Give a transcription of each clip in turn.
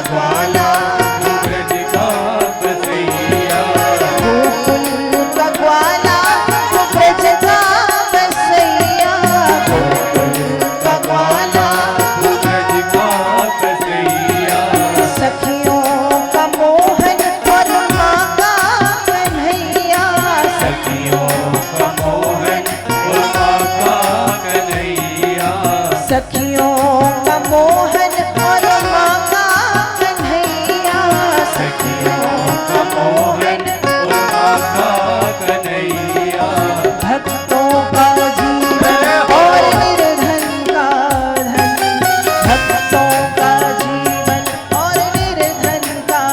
ग्वाला ब्रज का बसैया, गोकुल का ग्वाला वो ब्रज का बसैया, गोकुल का ग्वाला ब्रज का बसैया, सखियों का मोहन और माँ का कन्हैया, सखियों का मोहन और माँ का कन्हैया, सखियों का मोहन और माँ का कन्हैया, सखियों का मोहन और माँ का कन्हैया, भक्तों का जीवन और निर्धन का धन, भक्तों का जीवन और निर्धन का।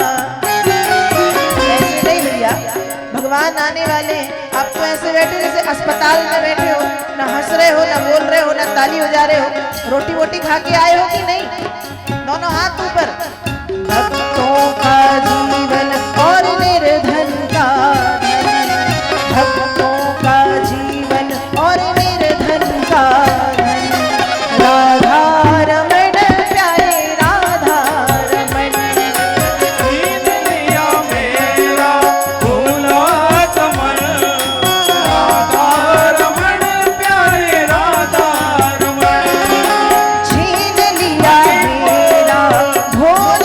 ऐसे नहीं भैया, भगवान आने वाले हैं। आप तो ऐसे बैठे जैसे अस्पताल में बैठे हो, ना हंस रहे हो, ना बोल रहे हो, ना ताली बजा रहे हो। रोटी वोटी खा के आए हो कि नहीं? दोनों हाथ ऊपर। भक्तों का जीवन और निर्धन का धन, भक्तों का जीवन और निर्धन का धन, राधा रमण प्यारे राधा रमण, दीन लिया मेरा भोला कमल, राधा रमण प्यारे राधा रमण, छीन लिया मेरा भोला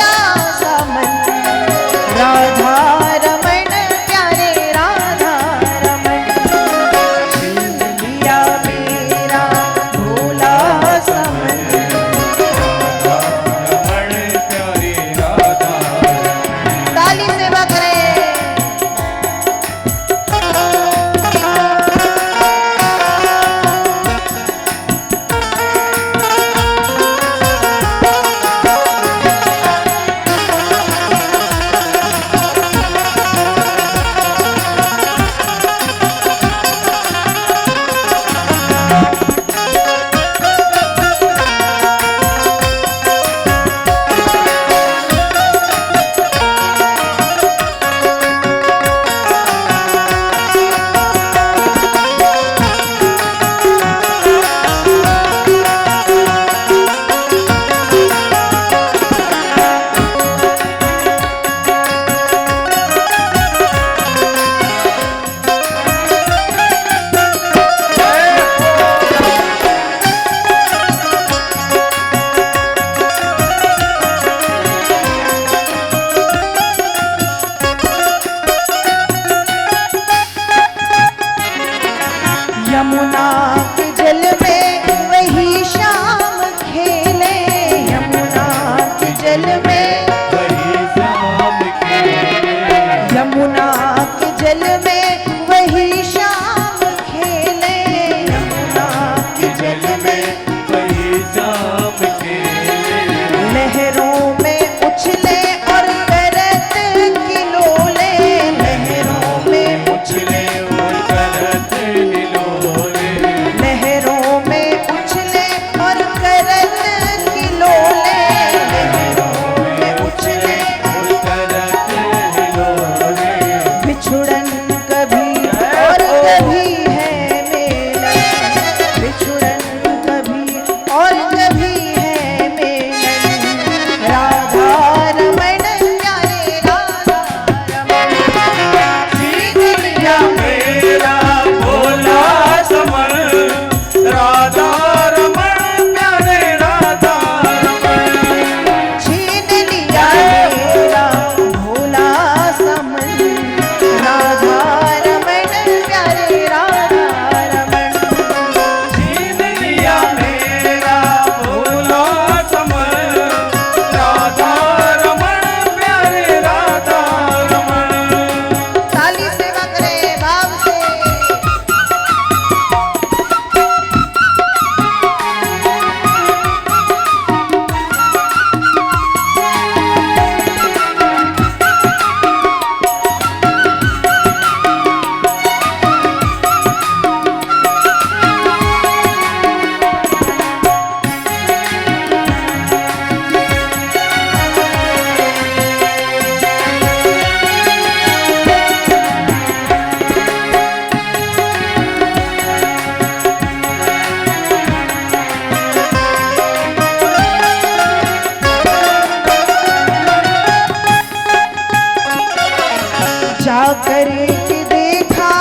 जाकर के देखा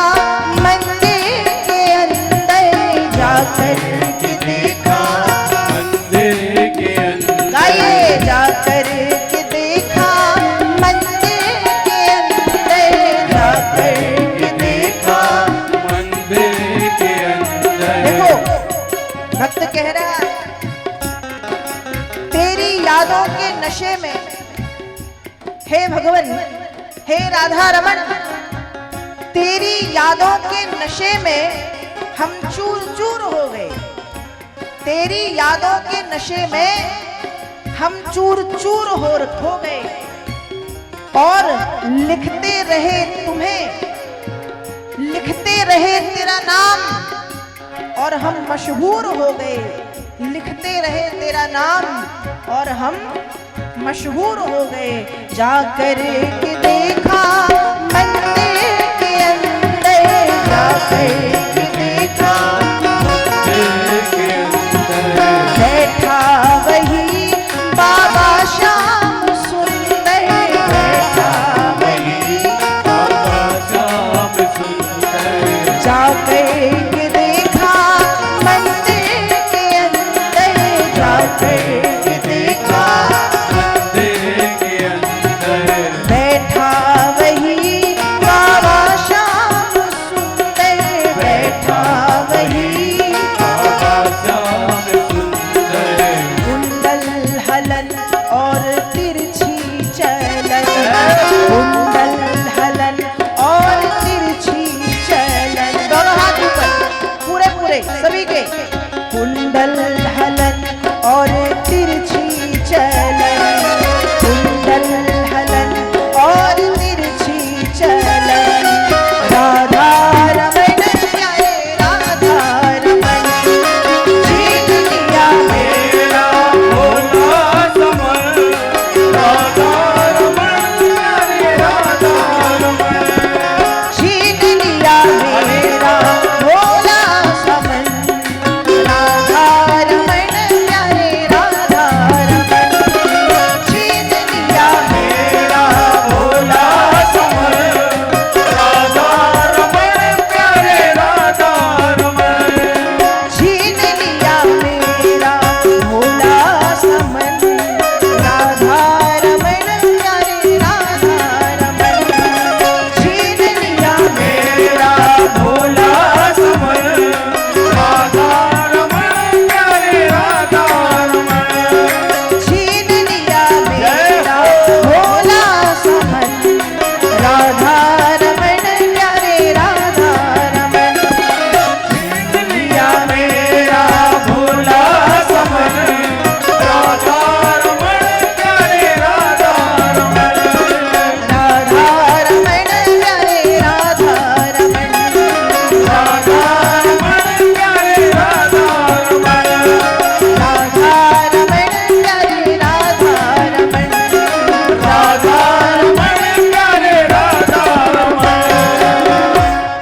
मंदिर के अंदर, जाकर के देखा मंदिर के अंदर, गाइए जाकर के देखा मंदिर के अंदर, जाकर के देखा मंदिर के अंदर। देखो भक्त कह रहा है तेरी यादों के नशे में हे भगवान, हे राधा रमन, तेरी यादों के नशे में हम चूर चूर हो गए। तेरी यादों के नशे में हम चूर चूर हो गए और लिखते रहे तुम्हें, लिखते रहे तेरा नाम और हम मशहूर हो गए। लिखते रहे तेरा नाम और हम मशहूर हो गए। जाकर के देखा मंदिर के अंदर, जाकर